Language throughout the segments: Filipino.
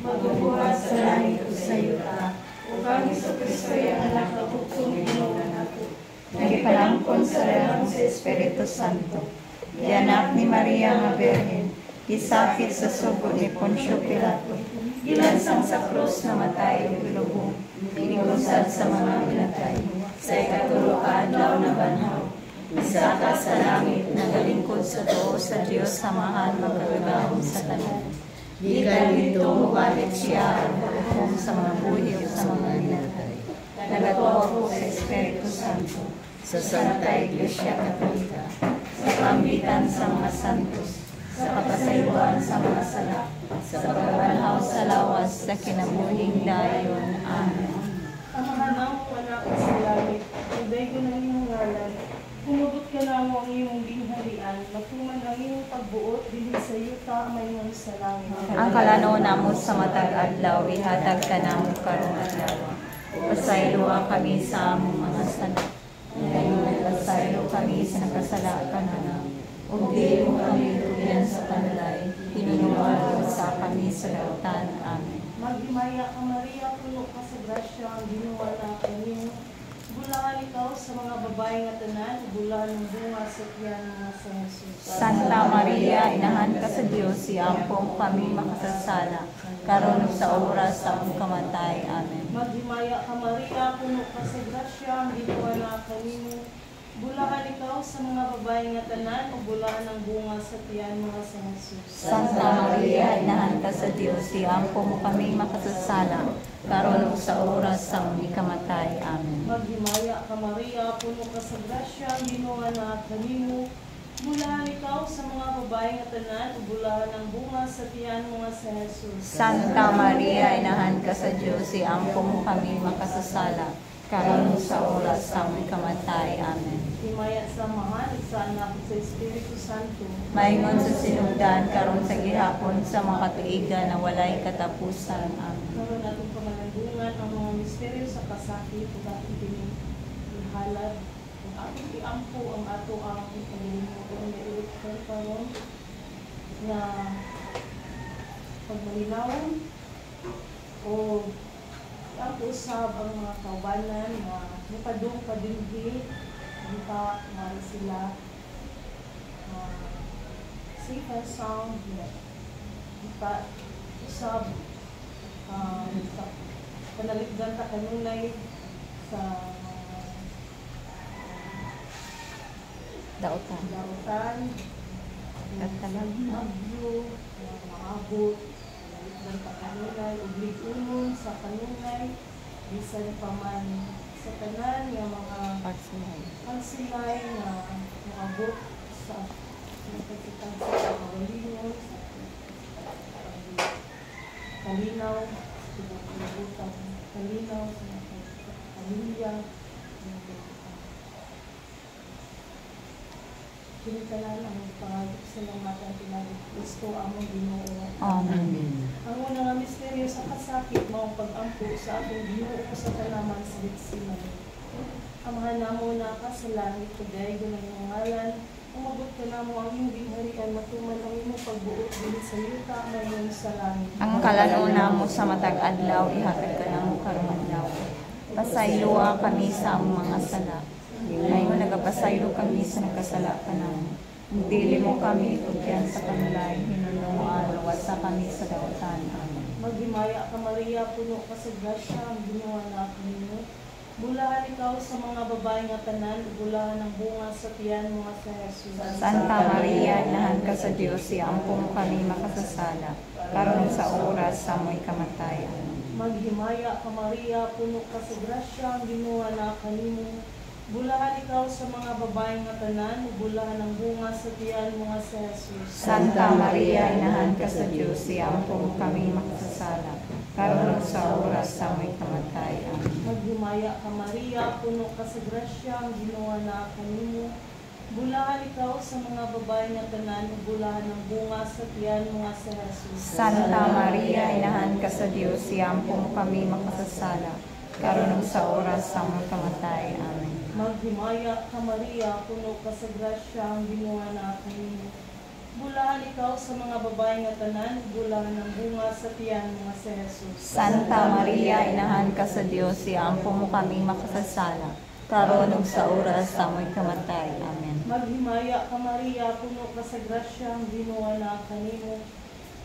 magbubuhat sa langit o sa yuta, upang Jesucristo ang anak na bukong Ginoo nato. Nagipalangkon sa relang sa Espiritu Santo, gianak ni Maria nga Birhen, gisakit sa sugo ni Poncio Pilato, gilansang sa krus na matay o bilubong, inikusad sa mga pinatay, sa ikatulo ka adlaw na banhaw, isaka sa langit, nagalingkod sa tuo sa Diyos samahan magkagagahon sa tanan. Gikan dito mubalik siya ang paghukom sa mga buhi o sa mga pinatay. Nagatuwa ko sa Espiritu Santo, sa Santa Iglesia Katolika, sa pambitan sa mga santos, sa kapasayuan sa mga sala, sa pagbanhaw sa lawas sa kinabuhing dayon. Amen. Amahan ko anak sa langit, uday ko ng iyong ngalan, kumubot ka na mo ang iyong bingharian, matuman ang iyong pagbuot, bilhin sa yuta, mayon sa langit. Ang kalanaw namo sa matag adlaw, ihatag ka namo karong adlaw. Pasaylo kami sa among mga sala. Ngayon, pasaylo kami sa nakasala ka na. Ug di mo kami tugian sa panalay, hinunuan sa kami sa lautan. Amen. Maghimaya ka Maria, puno ka sa grasya, ang Ginoo na kanimo. Bulahan ikaw sa mga babae nga tanan, bulahan ng bunga sa tiyan mga sa Jesus. Santa Maria, inahan ka sa Diyos, siyampong kami makasasala, karon ug sa oras sa among kamatay. Amen. Maghimaya ka Maria, puno ka sa grasya, ang Ginoo na kanimo. Bulahan ikaw sa mga babae nga tanan, o bulahan ng bunga sa tiyan mga sa Jesus. Santa Maria, inahan ka sa Diyos, siyampong kami makasasala, karon ug sa oras sa among kamatay. Amen. Maghimaya ka Maria, puno ka sa grasya, ang Ginoo na kanimo. Bulahan ikaw sa mga babae nga tanan, o bulahan ng bunga sa tiyan mga sa Jesus. Santa Maria, inahan ka sa Diyos, siyampong kami makasasala, karon ug sa oras sa among kamatay. Amen. Himaya sa Mahal, sa Anak, sa Espiritu Santo. Maingon sa sinugdan, karon sa gihapon sa mga katuigan na walay katapusan. Amen. Karon atong pangalanggungan ang mga misteryo sa kasakit ug atong pinihalad ug atong iampo ang ato ang paglingon nga ilikton karon na pagmalinawon o ang usab ang mga kaubanan na mupadung padinhi kita mari sila safe and sound kita usab panaligdan ta kanunay sa Dautan. lautan magyo maabot panaligdan ta kanunay ug ligunon sa kanunay bisan pa man sa tanan nga mga pagsilay na maabot sa nakikita sa pagalingon sa kalinaw sa kalinaw sa pamilya kinitalan ang pagsalamatan tinatawag Kristo among Ginoo. Amen. Ang una nga misteryo sa kasakit mao pag-ampo sa atong Ginoo sa kalaman sa Getsemani. Amahan namo na ka sa langit today gunay imong ngalan, umabot ka namo ang imong gingharian, matuman ang imong pagbuot dinhi sa yuta mayon sa langit. Ang kalanaw namo sa matag adlaw, ihatag ka namo karong adlaw. Pasayloa kami sa among mga sala. Ngayon nagapasaylo kami sa nakasala ka namo. Dili mo kami tugyan sa panalay, hinunuan, sa kami sa dautan. Amen. Maghimaya ka Maria, puno ka sa grasya, ang Ginoo na kanimo. Bulahan ikaw sa mga babae nga tanan, bulahan ang bunga sa tiyan mga sa Jesus. Santa Maria, inahan ka sa Diyos, siyampong kami makasasala, karon sa oras sa amoy kamatayan. Maghimaya ka Maria, puno ka sa grasya, ang Ginoo na kanimo. Bulahan ikaw sa mga babae nga tanan, bulahan ang bunga sa tiyan mga sa Jesus. Santa Maria, inahan ka sa Diyos, siyampong kami makasasala, karon sa oras sa amoy kamatayan. Maghimaya ka Maria, puno ka sa grasya, ang Ginoo na kanimo. Bulahan ikaw sa mga babae nga tanan, bulahan ang bunga sa tiyan mga sa Jesus. Santa Maria, inahan ka sa Diyos, siyampong kami makasasala, karon sa oras sa amoy kamatay. Amen. Maghimaya ka Maria, puno ka sa grasya, ang Ginoo na kanimo. Bulahan ikaw sa mga babae nga tanan, bulahan ng bunga sa tiyan mga si Jesus. Santa Maria, inahan ka sa Dios, iampo mo kami makasasala, karon ug sa oras sa amoy kamatay. Amen. Maghimaya ka Maria, puno ka sa grasya, ang Ginoo na kanimo.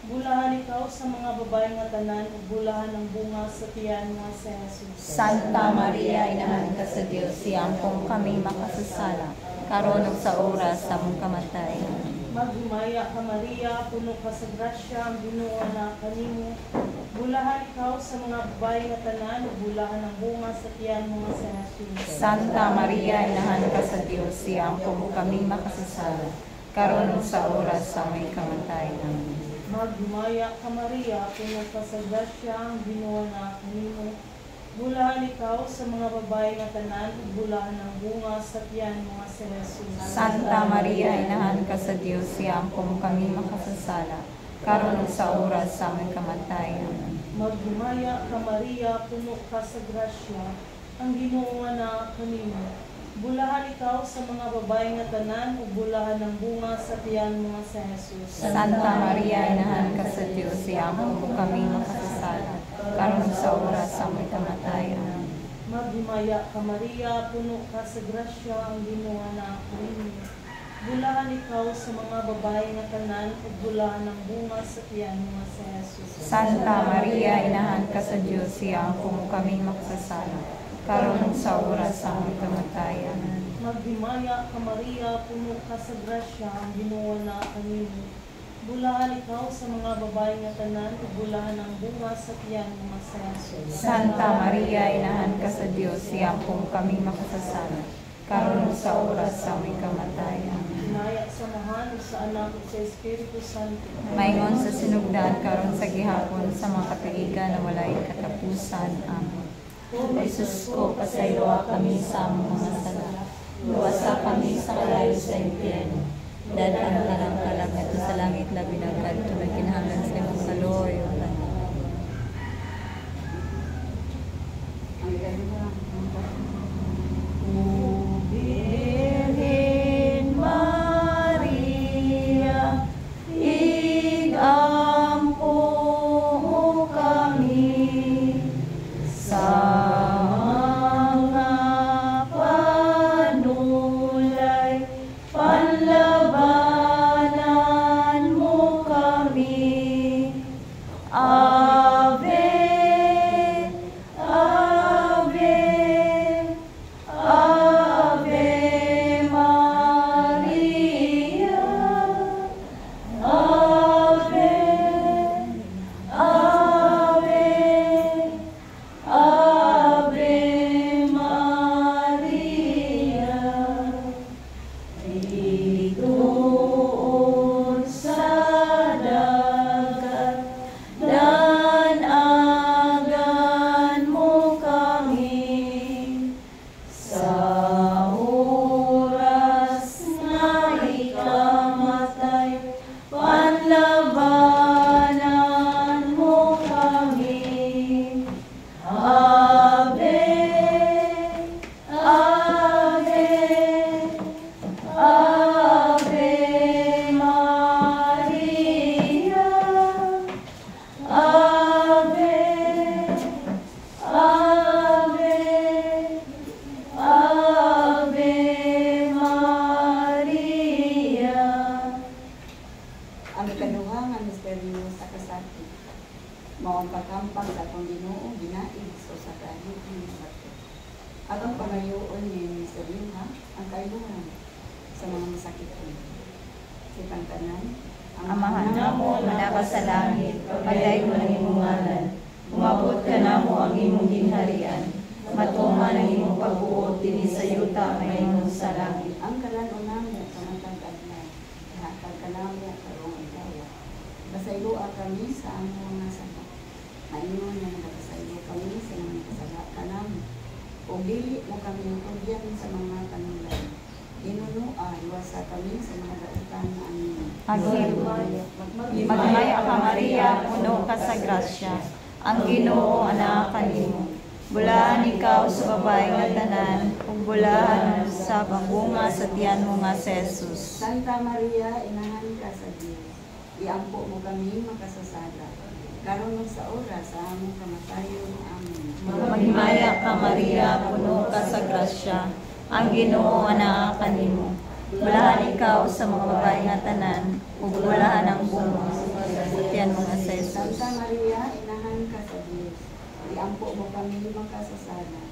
Bulahan ikaw sa mga babae nga tanan, ug bulahan ng bunga sa tiyan mga si Jesus. Santa Maria, inahan ka sa Dios, iampo mo kami makasasala, karon ug sa oras sa among kamatay. Amen. Maghimaya ka Maria, puno ka sa grasya, ang Ginoo na kanimo. Bulahan ikaw sa mga babae nga tanan, ug bulahan ng bunga sa tiyan mga si Jesus. Santa Maria, inahan ka sa Dios, iampo mo kami makasasala, karon ug sa oras sa among kamatay. Amen. Maghimaya ka Maria, puno ka sa grasya, ang Ginoo na kanimo. Bulahan ikaw sa mga babae nga tanan, ug bulahan ng bunga sa tiyan mga si Jesus. Santa Maria, inahan ka sa Dios, iampo mo kami makasasala, karon ug sa oras sa among kamatay. Amen. Maghimaya ka Maria, puno ka sa grasya, ang Ginoo na kanimo. Bulahan ikaw sa mga babae nga tanan, ug bulahan ng bunga sa tiyan mga si Jesus. Santa Maria, inahan ka sa Dios, iampo mo kami makasasala, karon ug sa oras sa among kamatay. Amen. Maghimaya ka Maria, puno ka sa grasya, ang Ginoo na kanimo. Bulahan ikaw sa mga babae nga tanan, ug bulahan ng bunga sa tiyan mga si Jesus. Santa Maria, inahan ka sa Dios, iampo mo kami makasasala, karon ug sa oras sa among kamatay. Amen. Maghimaya ka Maria, puno ka sa grasya, ang Ginoo na kanimo. Bulahan ikaw sa mga babae nga tanan, ug bulahan ng bunga sa tiyan mga si Jesus. Santa Maria, inahan ka sa Dios, iampo mo kami makasasala, karon ug sa oras sa among kamatay. Amen. Hinaya sa Amahan, ug sa Anak, ug sa Espiritu Santo. Maingon sa sinugdan karon sa gihapon sa mga katuigan na walay katapusan. Amen. O Jesus ko, pasayloa kami sa among mga sala. Luwasa kami sa kalayo sa impyerno. Dadaan ka ng kalagat sa langit na binagkad na kinahanglan sa imong kaluoy. Virgen Maria, igampo mo kami sa mga panulay, panlabanan mo kami. Ave, Ave, Ave Maria, Ave, Ave, Ave Maria. Ituon sa dagat, danagan mo kami. Sa oras na ikamatay, panlabanan mo kami. Ave, Ave, Ave Maria, Ave, Ave, Ave Maria. Ang ikaduha nga misteryo sa kasati. Mao ang pagkampang sa atong Ginoo ginaig so sa kahit ni bato. Atong pangayoon ni misteryo ha ang kailangan sa mga masakit. Si Pantanan, Amahan namo nga naka sa langit, pagaygon ang imong ngalan. Umabot ka namo ang imong ginharian. Matuman ang imong pagbuot dinhi sa yuta maingon sa langit. ang kalanon namo sa matag adlaw. Hatag ka namo karong adlaw. Basayloa kami sa among mga sala. Maingon nga nagpasaylo kami sa mga kasala kanamo. O dili mo kami tugyan sa mga panulay. Ginunua, iwasa kami sa mga dautan na amin. Magmaya ka Maria, puno ka sa grasya. Ang Ginoo anak kanimo. Bulahan ikaw sa babae nga tanan, ug bulahan sabang bunga sa tiyan mo nga si Jesus. Santa Maria, inahan ka sa Diyos. Iampo mo kami makasasala. Karon ug sa oras sa among kamatayon. Amen. Maghimaya ka Maria, puno ka sa grasya. Ang Ginoo anaa kanimo. Bulahan ikaw sa mga babae nga tanan, ug bulahan ang bunga sa tiyan mo nga si Jesus. Santa Maria, inahan ka sa Diyos. Iampo mo kami makasasala.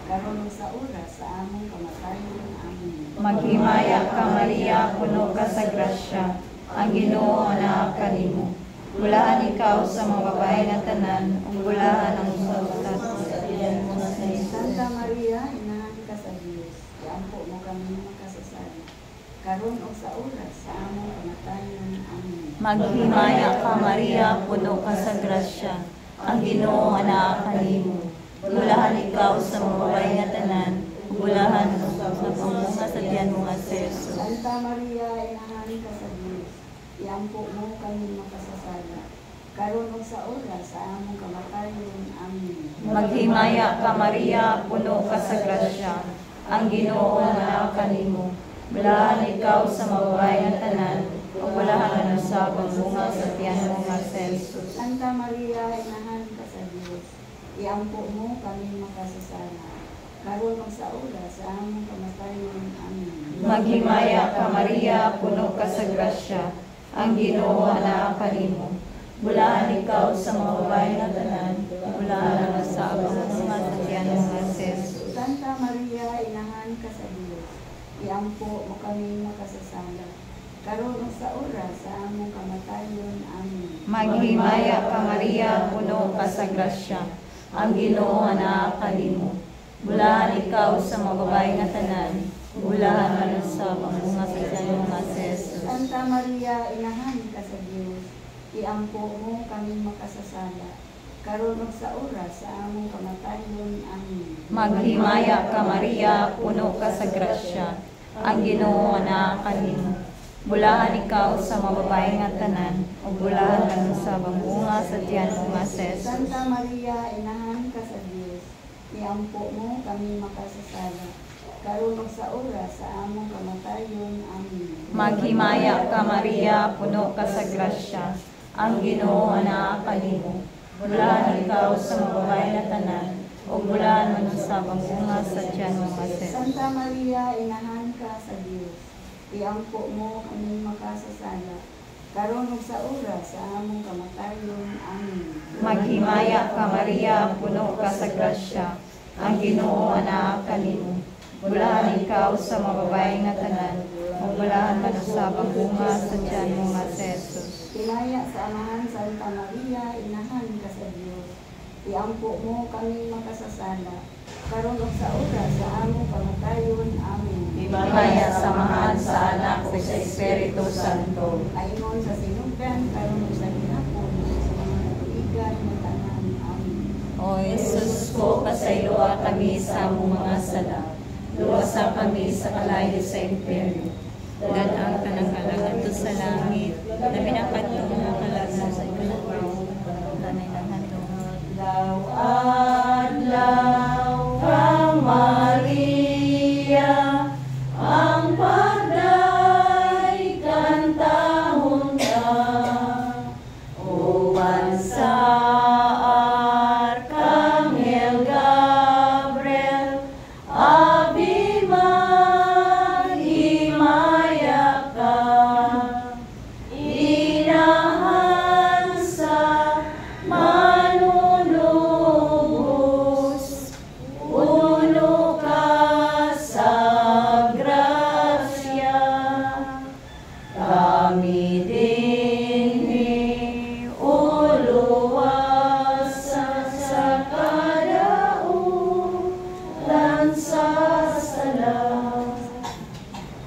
Karon ug sa oras sa among kamatayon. Amen. Maghimaya ka Maria, puno ka sa grasya. Ang Ginoo anaa kanimo. Bulahan ikaw sa mga babae nga tanan, ug bulahan ang butas sa tiyan mo nga si Jesus. Santa Maria, inahan ka sa Diyos. Iampo mo kami makasasala. Karon ug sa oras sa among kamatayon. Amen. Maghimaya ka Maria, puno ka sa grasya. Ang Ginoo anaa kanimo. Bulahan ikaw sa mga babae nga tanan, ug bulahan ang bunga sa tiyan mo nga si Jesus. Santa Maria, inahan ka sa Diyos. Iampo mo kami makasasala. Karon ug sa oras sa among kamatayon. Amen. Maghimaya ka Maria, puno ka sa grasya. Ang Ginoo anaa kanimo. Bulahan ikaw sa mga babae nga tanan, ug bulahan ang sabang bunga sa tiyan mo nga si Jesus. Santa Maria, inahan ka sa Diyos. Iampo mo kami makasasala. Karon ug sa oras sa among kamatayon. Amen. Maghimaya ka Maria, puno ka sa grasya. Ang Ginoo anaa kanimo. Bulahan ikaw sa mga babae nga tanan, bulahan ang sabang bunga sa tiyan mo nga si Jesus. Santa Maria, inahan ka sa Diyos. Iampo mo kami makasasala. Karon ug sa oras sa among kamatayon. Amen. Maghimaya ka Maria, puno ka sa grasya. Ang Ginoo anaa kanimo. Bulahan ikaw sa mga babae nga tanan, bulahan ang sabang bunga sa tiyan mo nga si Jesus. Santa Maria, inahan ka sa Diyos. Iampo mo kami makasasala. Karon ug sa oras sa among kamatayon. Amen. Maghimaya ka Maria, puno ka sa grasya. Ang Ginoo anaa kanimo. Bulahan ikaw sa mga babae nga tanan, ug bulahan ang sabang bunga sa tiyan mo nga si Jesus. Santa Maria, inahan ka sa Diyos. Iampo mo kami makasasala. Karon ug sa oras sa among kamatayon. Amen. Maghimaya ka Maria, puno ka sa grasya. Ang Ginoo anaa kanimo. Bulahan ikaw sa mga babae nga tanan, ug bulahan ang sabang bunga sa tiyan mo nga si Jesus. Santa Maria, inahan ka sa Diyos. Iampo mo kami makasasala. Karon ug sa oras sa among kamatayon. Amen. Maghimaya ka Maria, puno ka sa grasya. Ang Ginoo anaa kanimo. Bulahan ikaw sa mga babae nga tanan, ug bulahan ang sabang bunga sa tiyan mo nga si Jesus. Kinaya sa Amahan Santa Maria, inahan ka sa Diyos. Iampo mo kami makasasala. Karon ug sa oras sa among kamatayon. Amen. Kaya samahan sa anak ug sa Espiritu Santo. Aingon sa sinugdan, karon ug sa ginhapon, sa mga tuigan nga tanan. Amen. O Jesus ko, pasayloa kami sa among mga sala. Luwasa kami sa kalayo sa impyerno. Dalang kanang kalaganto sa langit, na binakatong nga kalagna sa ikalabaw. Danay ng handong adlaw, adlaw, kang Maria, ang pagday kantahon ka. O bansa Arkanghel Gabriel, Abi maghimaya ka. Inahan sa manunubos, puno ka sa grasya. Kami dinhi uluwasan sa kadaulan sa sala.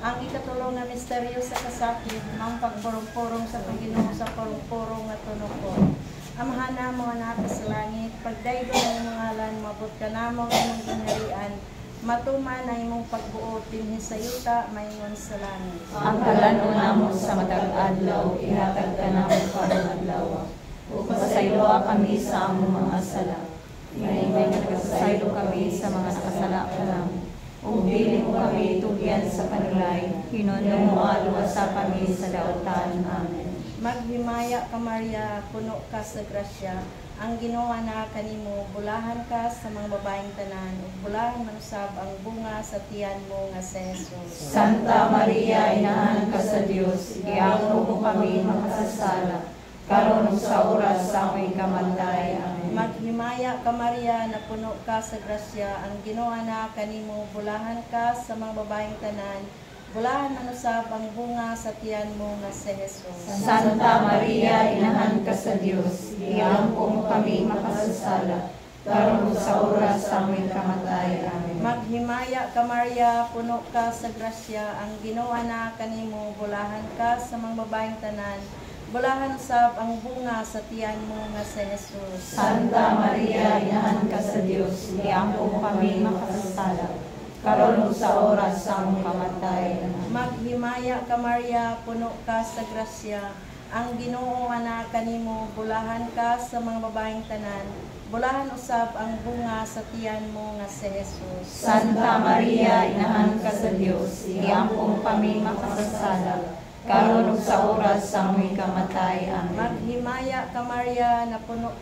Ang ikatulong na misteryo sa kasakit, ang pagpurong-purong sa Panginoon sa purong-purong at tunukon. Amahan na mga naka sa langit, pagdaydo ng mga ngalan, mabot ka na mga imong ginharian, matuman ang imong pagbuot, dinhi sa yuta, maingon sa langit. Ang kalano namo sa matag adlaw, ihatag ka namo karong adlaw. Ug pasayloa kami sa among mga sala. Ingay nga nagpasaylo kami sa mga nakasala ka namo. ug dili mo kami tugyan sa panulay, hinunong mo aluwasa kami sa daotan. Amen. Maghimaya ka Maria, puno ka sa grasya, ang Ginoo na kanimo, bulahan ka sa mga babaeng tanan, ug bulahan man usab ang bunga sa tiyan mo nga si Jesus. Santa Maria, inahan ka sa Dios, giangko mo kami makasasala, karon ug sa oras sa aming kamatay. Amen. Maghimaya ka Maria, na puno ka sa grasya, ang Ginoo na kanimo, bulahan ka sa mga babaeng tanan, bulahan man usab ang bunga sa tiyan mo nga si Jesus. Santa Maria, inahan ka sa Dios, giangko mo kami makasasala, karon ug sa oras sa aming kamatay. Amen. Maghimaya ka Maria, puno ka sa grasya, ang Ginoo na kanimo, bulahan ka sa mga babaeng tanan, bulahan usab ang bunga sa tiyan mo nga si Jesus. Santa Maria, inahan ka sa Dios, giangko mo kami makasasala, karon ug sa oras sa among kamatay. Amen. Maghimaya ka Maria, puno ka sa grasya, ang Ginoo na kanimo, bulahan ka sa mga babaeng tanan, bulahan usab ang bunga sa tiyan mo nga si Jesus. Santa Maria, inahan ka sa Dios, giangko mo kami makasasala, karon ug sa oras sa among kamatay. Amen. Maghimaya ka Maria, na puno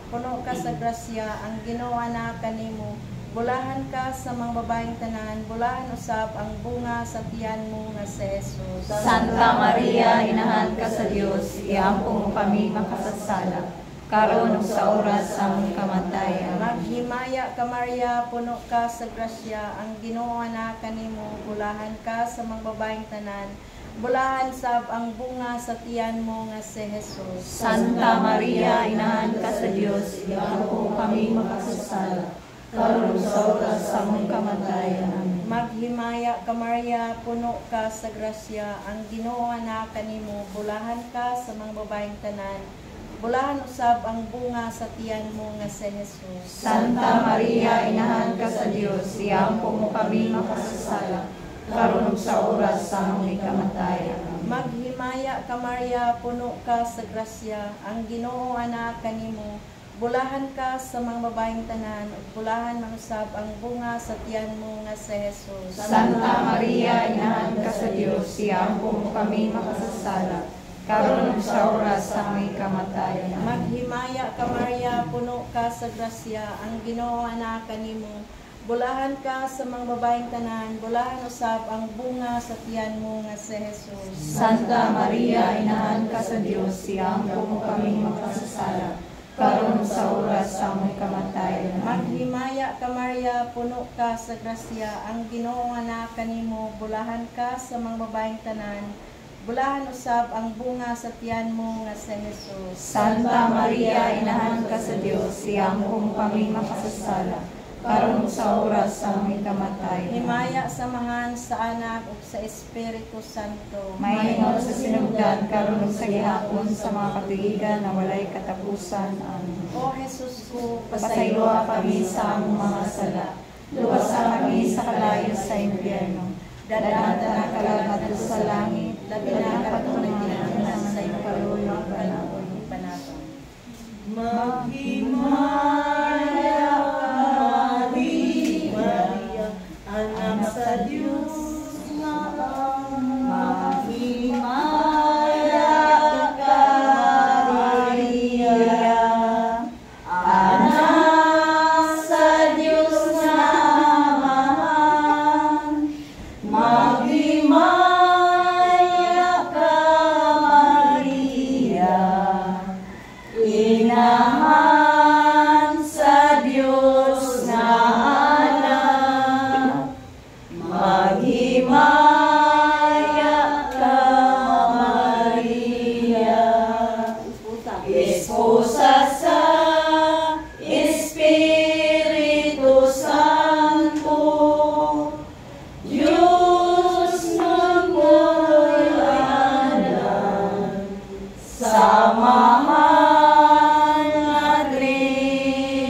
ka sa grasya, ang Ginoo na kanimo, bulahan ka sa mga babaeng tanan, bulahan usab ang bunga sa tiyan mo nga si Jesus. Santa Maria, inahan ka sa Dios, giangko mo kami makasasala, karon ug sa oras sa among kamatay. Amen. Maghimaya ka Maria, puno ka sa grasya, ang Ginoo na kanimo, bulahan ka sa mga babaeng tanan, bulahan sab ang bunga sa tiyan mo nga si Jesus. Santa Maria, inahan ka sa Dios, giangko mo kami makasasala, karon ug sa oras sa among kamatay. Amen. Maghimaya ka Maria, puno ka sa grasya, ang Ginoo na kanimo, bulahan ka sa mga babaeng tanan, bulahan usab ang bunga sa tiyan mo nga si Jesus. Santa Maria, inahan ka sa Dios, giangko mo kami makasasala, karon ug sa oras sa among kamatay. Amen. Maghimaya ka Maria, puno ka sa grasya, ang Ginoo na kanimo, bulahan ka sa mga babaeng tanan, ug bulahan man usab ang bunga sa tiyan mo nga si Jesus. Santa Maria, inahan ka sa Dios, giangko mo kami makasasala, karon ug sa oras sa aming kamatay. Amen. Maghimaya ka Maria, puno ka sa grasya, ang Ginoo na kanimo, bulahan ka sa mga babaeng tanan, bulahan usab ang bunga sa tiyan mo nga si Jesus. Santa Maria, inahan ka sa Dios, giangko mo kami makasasala, karon ug sa oras sa among kamatay. Amen. Maghimaya ka Maria, puno ka sa grasya, ang Ginoo na kanimo, bulahan ka sa mga babaeng tanan, bulahan usab ang bunga sa tiyan mo nga si Jesus. Santa Maria, inahan ka sa Dios, giangko mo kami makasasala, karon ug sa oras sa aming kamatay. Himaya samahan sa Anak ug sa Espiritu Santo. Maingon sa sinugdan, karon ug sa gihapon sa mga katuigan na walay katapusan. Amen. O Jesus ko, Pasayloa kami sa among mga sala, luwasa kami sa kalayo sa impyerno, dadaan na kalagad sa langit, labi na katunay tinangan sa iyong kaluluwa panahon. Panaton. Maghimaya ka, Maria, anak sa Diyos nga Ama. Maghimaya ka, Maria, anak sa Diyos nga Amahan. Maghimaya ka, Maria, inahan sa Diyos nga Anak. Maghimaya ka, Maria, esposa sa Espiritu Santo, Diyos ng mulanan, sa mahal na Trinidad.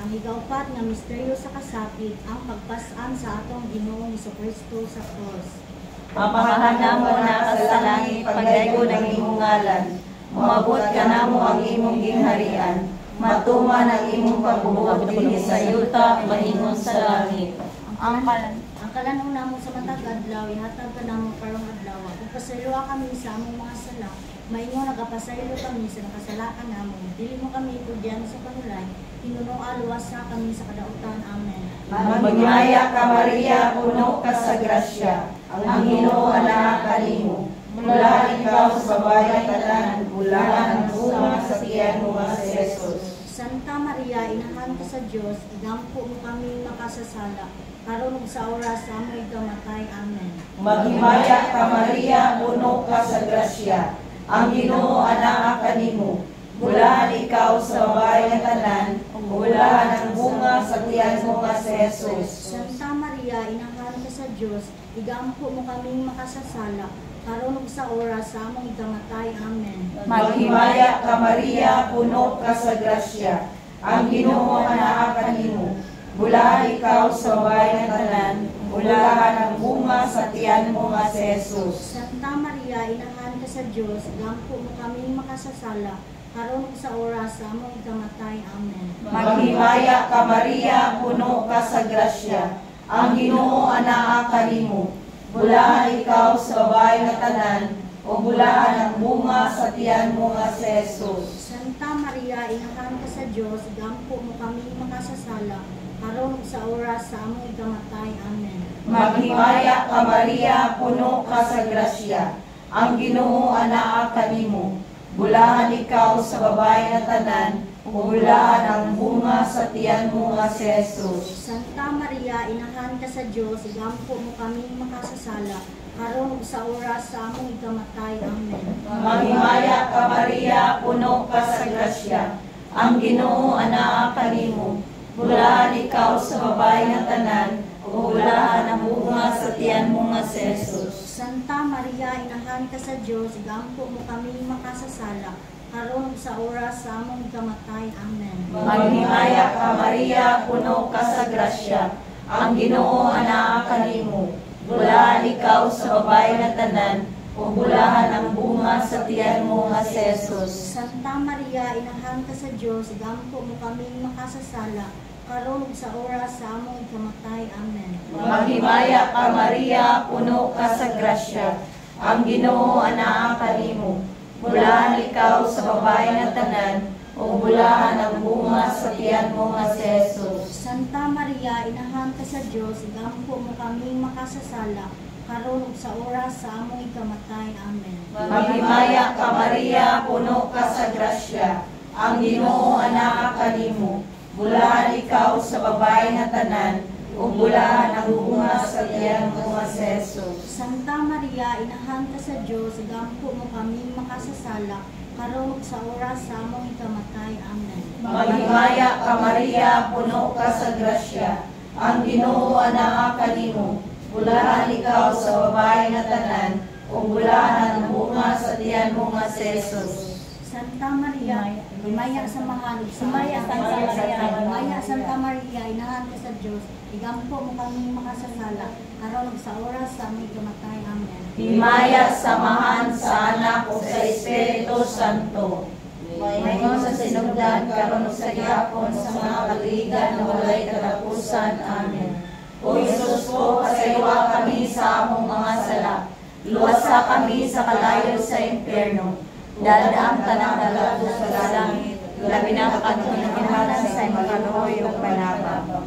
Ang ikaapat nga misteryo sa kasapit, ang pagpasan sa atong Ginoong Jesucristo sa cross. Mapamahanan mo na ka sa langit, pagdaygo ng imong ngalan, umabot ka namo ang imong gingharian, matuman ang imong pagbubuhat dinhi sa yuta, maingon sa langit. Ang kalanuna mo sa matag adlaw, ihatag ka namo karong adlaw. Kung pasayloa kami sa among mga sala, maingon nagapasaylo kami sa nakasalakan namo. Dili mo kami kudyan sa panulay, hinunong aluwas sa kami sa kadautan. Amen. Maghimaya ka Maria, puno ka sa grasya, ang Ginoo anak kanimo. Bulahan ikaw sa babae tanan, bulahan ang bunga sa tiyan mo nga si Jesus. Santa Maria, inahan ka sa Dios, igampo mo kami makasasala, karon ug sa oras sa among gamatay. Amen. Maghimaya ka Maria, puno ka sa grasya, ang Ginoo anak kanimo. Bulahan ikaw sa babae nga tanan, bulahan ang bunga sa tiyan mo nga si Jesus. Santa Maria, inahan ka sa Dios, igampo mo kami makasasala, karon ug sa oras sa among gamatay. Amen. Maghimaya ka Maria, puno ka sa grasya, ang Ginoo anak kanimo. Bulahan ikaw sa babae nga tanan, bulahan ang bunga sa tiyan mo nga si Jesus. Santa Maria, inahan ka sa Dios, igampo mo kami makasasala, karon ug sa oras sa among gamatay. Amen. Maghimaya ka Maria, puno ka sa grasya, ang Ginoo anak kanimo. Bulahan ikaw sa babae nga tanan, o bulahan ang bunga sa tiyan mo nga si Jesus. Santa Maria, inahan ka sa Dios, igampo mo kami makasasala, karon ug sa oras sa among gamatay. Amen. Maghimaya ka Maria, puno ka sa grasya, ang Ginoo anak kanimo. Bulahan ikaw sa babae nga tanan, o bulahan ang bunga sa tiyan mo nga si Jesus. Santa Maria, inahan ka sa Dios, igampo mo kami makasasala, karon ug sa oras sa among gamatay. Amen. Maghimaya ka Maria, puno ka sa grasya, ang Ginoo anak kanimo. Bulahan ikaw sa babae nga tanan, o bulahan ang bunga sa tiyan mo nga si Jesus. Santa Maria, inahan ka sa Dios, igampo mo kami makasasala, karon ug sa oras sa among gamatay. Amen. Maghimaya ka Maria, puno ka sa grasya, ang Ginoo anak kanimo. Bulahan ikaw sa babae nga tanan, o bulahan ang bunga sa tiyan mo nga si Jesus. Santa Maria, inahan ka sa Dios, igampo mo kami makasasala, karon ug sa oras sa among gamatay. Amen. Maghimaya ka Maria, puno ka sa grasya, ang Ginoo anak kanimo. Bulahan ikaw sa babae nga tanan, o bulahan ang bunga sa tiyan mo nga si Jesus. Santa Maria, inahan ka sa Dios, igampo mo kami makasasala, karon ug sa oras sa among gamatay. Amen. Maghimaya ka Maria, puno ka sa grasya, ang Ginoo anak kanimo. Bulahan ikaw sa babae nga tanan, o bulahan ang bunga sa tiyan mo nga si Jesus. Santa Maria, inahan ka sa Dios, igampo mo kami makasasala, karon ug sa oras sa among gamatay. Amen. Maghimaya ka Maria, puno ka sa grasya, ang Ginoo anak kanimo. Bulahan ikaw sa babae nga tanan, o bulahan ang bunga sa tiyan mo nga si Jesus. Santa Maria, himaya sa mahal, Himaya, Santa Maria. Himaya, Santa Maria, inahan ka sa Dios, igampo mo kami makasasala, karon ug sa oras sa among gamatay. Amen. Himaya samahan sa anak o sa Espiritu Santo. Mayroon sa sinugdan, karon ug sa gihapon sa mga kaligan na walay katapusan. Amen. O Jesus ko, pasayloa kami sa among mga sala. Luwasa kami sa kalayo sa impyerno. Dadaan tanang dalago sa langit, labi na kadto na kinahanglan sa imong kaluoy ug panabang.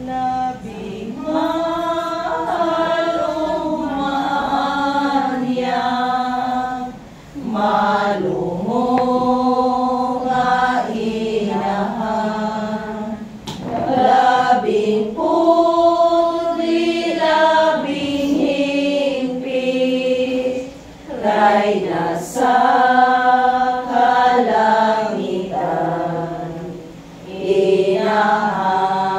Labing Mahal o Maria, malumong nga inahan, labing putli, labing hingpit, ray nasa kalangitan, inahan.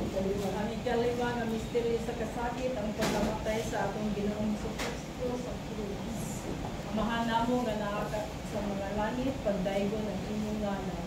Ang ikalima na misteryo sa kasakit, ang pagkamatay sa atong Ginoong Kristo sa krus. Amahan namo nga naa sa mga langit, pagdaygon ang imong ngalan.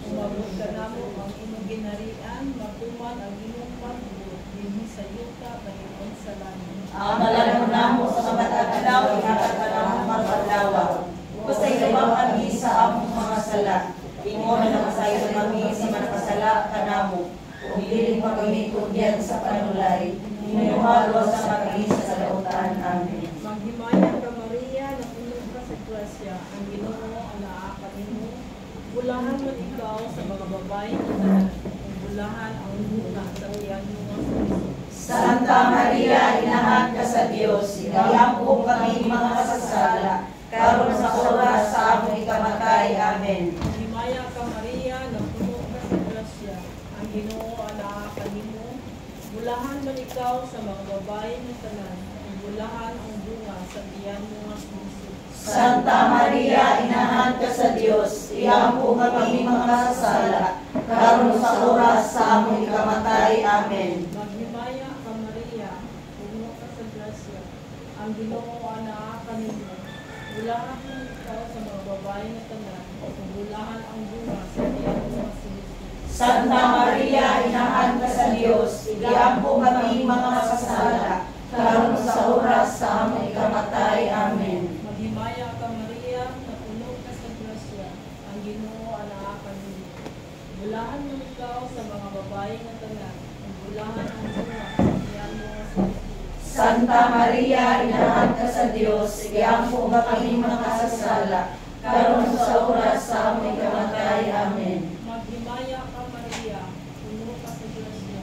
Umabot ka namo ang imong ginharian, matuman ang imong pagbuot, dinhi sa yuta, Panginoon sa langit. Ang alam namo sa matagalaw, ihatag ka namo magpaglawa. Pasaylo kami sa among mga sala. Ingon na pasaylo kami sa manakasala ka namo. Kung dili pa kami tugyan sa panulay, inuhalo sa kami sa lautan. Amen. Maghimaya ka Maria, napuno ka sa grasya, ang Ginoo ang naa kanimo. Bulahan mo ikaw sa mga babae na tanan, kung bulahan ang bunga sa tiyan mo nga sa Hesus. Santa Maria, inahan ka sa Diyos, iyampong kami mga kasasala, karon sa oras sa among ikamatay. Amen. Maghimaya ka Maria, napuno ka sa grasya, ang Ginoo ang naa kanimo. Bulahan mo ikaw sa mga babae na tanan, kung bulahan ang bunga sa tiyan mo nga sa Hesus. Santa Maria, inahan ka sa Diyos, iyampong kami mga kasasala, karon sa oras sa among ikamatay. Amen. Maghimaya ka Maria, puno ka sa grasya, ang Ginoo ang naa kanimo. Bulahan mo ikaw sa mga babae na tanan, kung bulahan ang bunga sa tiyan mo nga sa Hesus. Santa Maria, inahan ka sa Diyos, iyampong kami mga kasasala, karon sa oras sa among ikamatay. Amen. Maghimaya ka Maria, napuno ka sa grasya, ang Ginoo ang naa kanimo. Bulahan mo ikaw sa mga babae na tanan, kung bulahan ang bunga sa tiyan mo nga sa Hesus. Santa Maria, inahan ka sa Diyos, iyampong kami mga kasasala, karon sa oras sa among ikamatay. Amen. Maghimaya ka Maria, puno ka sa grasya,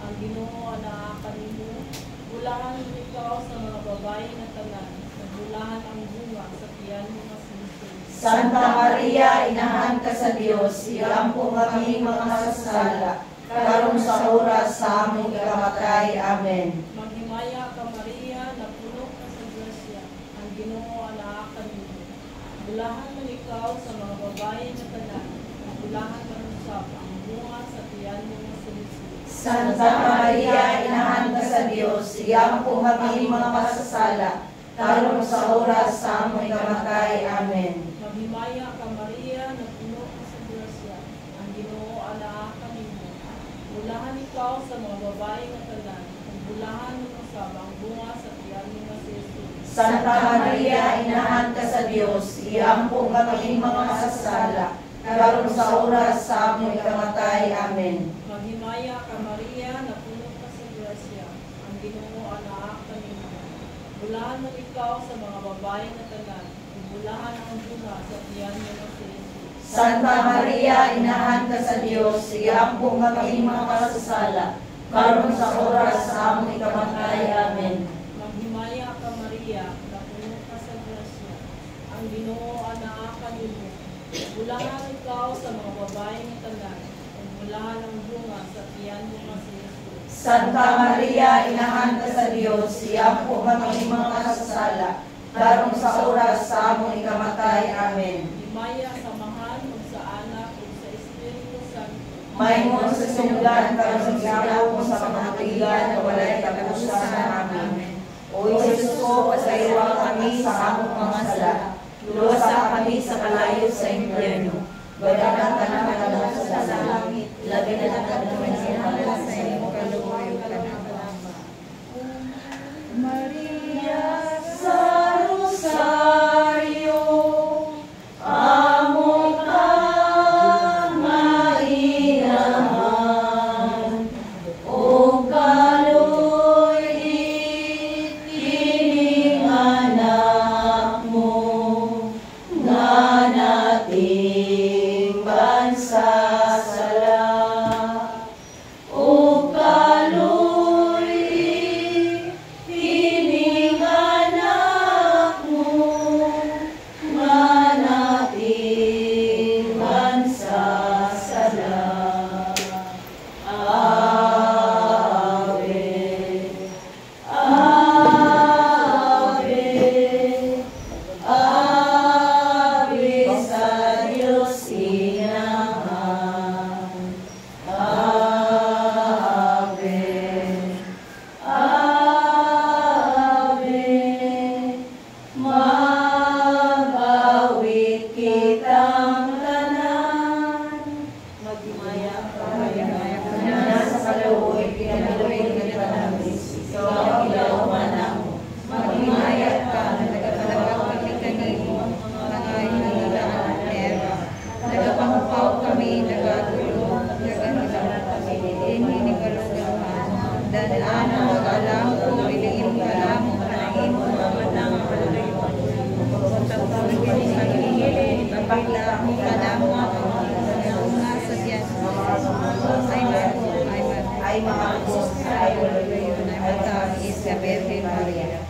ang Ginoo ang naa kanimo. Bulahan mo ikaw sa mga babae na tanan, kung bulahan ang bunga sa tiyan mo nga sa Hesus. Santa Maria, inahan ka sa Diyos, iyampong kami mga kasasala, karon sa oras sa among ikamatay. Amen. Maghimaya ka Maria, napuno ka sa grasya, ang Ginoo ang naa kanimo. Bulahan mo ikaw sa mga babae na tanan, kung bulahan man usab ang bunga sa tiyan mo nga sa Hesus. Santa Maria, inahan ka sa Diyos, iyampong kami mga kasasala, karon sa oras sa among ikamatay. Amen. Maghimaya ka Maria, napuno ka sa grasya, ang Ginoo ang naa kanimo. Bulahan ikaw sa mga babae na tanan, kung bulahan mo usab ang bunga sa tiyan mo nga sa Hesus. Santa Maria, inahan ka sa Diyos, iyampong kami mga kasasala, karon sa oras sa among ikamatay. Amen. Maghimaya ka Maria, napuno ka sa grasya, ang Ginoo ang naa kanimo. Bulahan mo ikaw sa mga babae na tanan, kung bulahan ang bunga sa tiyan mo nga sa Hesus. Santa Maria, inahan ka sa Diyos, iyampong kami mga kasasala, karon sa oras sa among ikamatay. Amen. Maghimaya ka Maria, napuno ka sa grasya, ang Ginoo ang naa kanimo. Bulahan ikaw sa mga babae na tanan, kung bulahan ang bunga sa tiyan mo nga sa Hesus. Santa Maria, inahan ka sa Diyos, iyampong kami mga kasasala, karon sa oras sa among ikamatay. Amen. Himaya sa mahal, ug sa anak, ug sa Espiritu Santo. Maingon sa sunggan, karon sa sigaw mo sa mga tigan na walay kapusan. Amen. O Jesus ko, pasaywa kami sa among mga sala, luwasa kami sa kalayo sa impyerno, badagan ka na kadalaw sa langit, labi na nagkadamay sa halal sa iyong kaluoy ka na. Maria sa Rosario, among kamainahan, o kaloy kining anak mo, nga nating bansasala. ay maangkos ay walayon ay matangis sa Birhen Maria.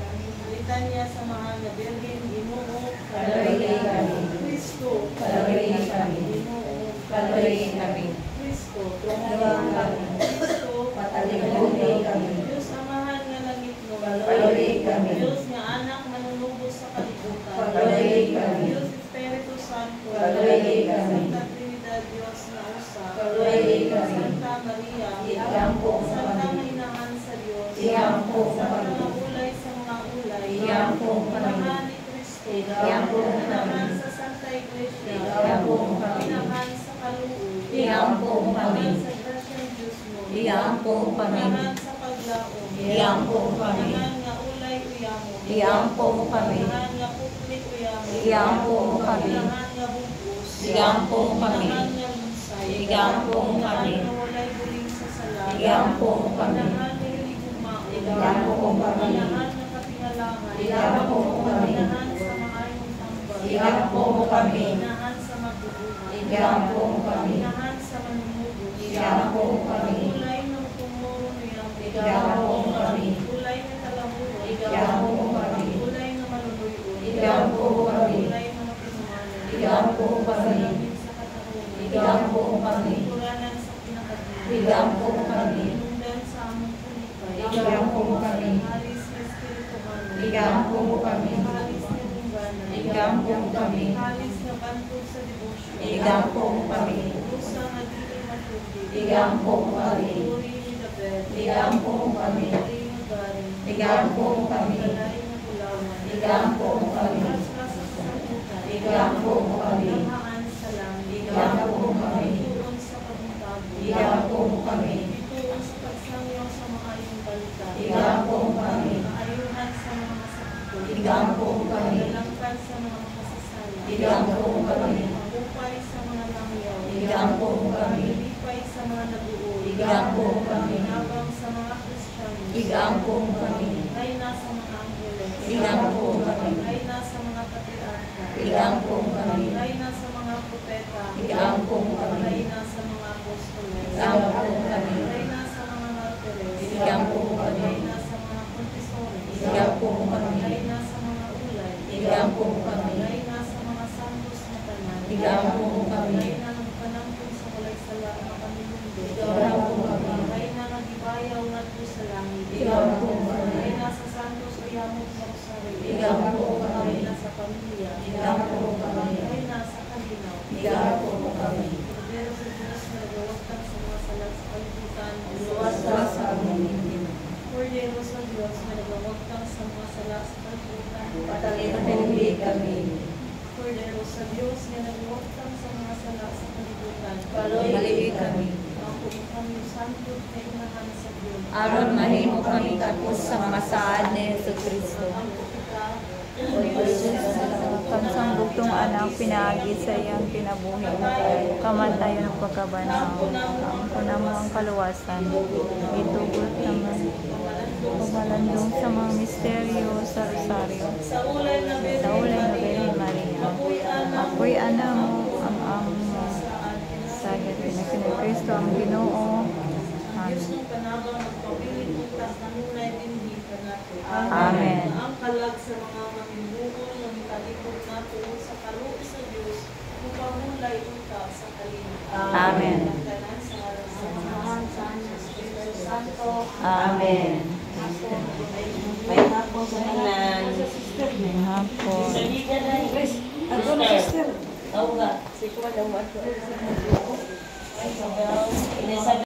Litanya sa mahal na Birhen, Ginoo, Kalooy kami. Kristo, Kalooy kami. Ginoo, Kalooy kami. Kristo, Kalooy kami. Kristo, Patalikod kami. Diyos amahan nga langit mo, Kalooy kami. Diyos nga anak manunubos sa kalibutan, Kalooy kami. Diyos Espiritu Santo, Kalooy kami. Santa Trinidad, Diyos na usa, Kalooy kami. Santa Maria, Iampo Santa kami. Inahan sa Diyos, Iampo Santa kami. nga ulay sa mga ulay, Iampo kami. Inahan ni Cristo, Iampo kami. Inahan sa Santa Iglesia, Iampo kami. Inahan sa kaluoy, Iampo kami. Inahan sa grasyang Diyos mo, Iampo kami. Inahan sa paglaom, Iampo kami. Inahan nga ulay uyamo, Iampo kami. Inahan nga puklik uyamo, Iampo kami. Inahan nga bubos, Iampo kami. Inahan nga lunsay, Iampo kami. Inahan nga walay buling sa sala, Iampo kami. Inahan nga hiligugmao, Iampo kami. Inahan nga katingalangan, Iampo kami. Inahan sa maayong tambal, Iampo kami. Inahan sa magbubuhat, Iampo kami. Inahan sa manunubos, Iampo kami. Ulay ng tumuro niyamo, Iampo kami. Ulay na talamuro, Iampo kami. Ulay na maluluyon, Iampo kami. Ulay na mapinumanan, Iampo kami. Salamin sa katarungan, Iampo kami. Turanan sa pinakadima, Iampo kami. Inundan sa among pulipay, Iampo kami. Halis na espirituhanan, Iampo kami. Halis na bungganan, Iampo kami. Halis na bantog sa debosyon, Iampo kami. Usa nga dili matubig, Iampo kami. Uri ni David, Iampo kami. Uri ni Garing, Iampo kami. Kalay na Bulawan, Iampo kami. Kaskas sa sabutan, Iampo kami. Lamaan sa langit, Iampo kami. Bituon sa pagtago, Iampo kami. Bituon sa pagsangyaw sa maayong balita, Iampo kami. Kaayuhan sa mga masakito, Iampo kami. Kalangkan sa mga makasasala, Iampo kami. Mabupay sa mga langyaw, Iampo kami. Lipay sa mga nabuoy, Iampo kami. Habang sa mga Kristiyano, Iampo kami. Reyna sa mga anggeles, Iampo kami. Reyna sa mga patriarka, Iampo kami. Reyna sa mga propeta, Iampo kami. Reyna sa mga apostoles, Iampo kami. Reyna sa mga martires, Iampo kami. Reyna sa mga konfesores, Iampo kami. Reyna sa mga ulay, Iampo kami. Reyna sa mga santos na tanan, Iampo kami. Reyna ng panangkon sa walay sala na kamilundo, Iampo kami. Reyna ng gibayaw ngadto sa langit, Iampo kami. Reyna sa santos uyamot sa rosario, Iampo kami. Reyna sa pamilya, Iampo kami. Reyna sa kalinaw, Iampo kami. Cordero sa Diyos na nagawagtang sa mga salat sa kalibutan, Luwas sa amin. Cordero sa Diyos na nagawagtang sa mga salat sa kalibutan, Patalikod kami. Cordero sa Diyos na nagawagtang sa mga salat sa kalibutan, Kalooy kami. Ako kami santo na inahan sa Diyos. Aron mahimo kami tapos sa mga saad ni Jesucristo. Ako kita, Kamsang bugtong anak pinaagi sa iyang kinabuhi. Kamatayon ng pagkabanaw. Ang mo ang kaluwasan. Itugot naman. Pumalandong sa mga misteryo sa Rosario. sa ulay na Sa ulay na Birhen Maria. Ako'y anak mo ang among sa Pinakin ni Kristo ang Ginoo. Diyos Amen. ng panabang magpabilit utas na munay din di ka nato. Amen. Ang kalag sa mga mamimukol na mitalikod nato sa kaluoy sa Diyos upang mulay utas sa kalimutan. Amen. Pagdanan sa ngalan sa Amahan, sa Anak, sa Espiritu Santo. Amen. May hapon sa tanan. May hapon. Ako na sister. Si Kuya daw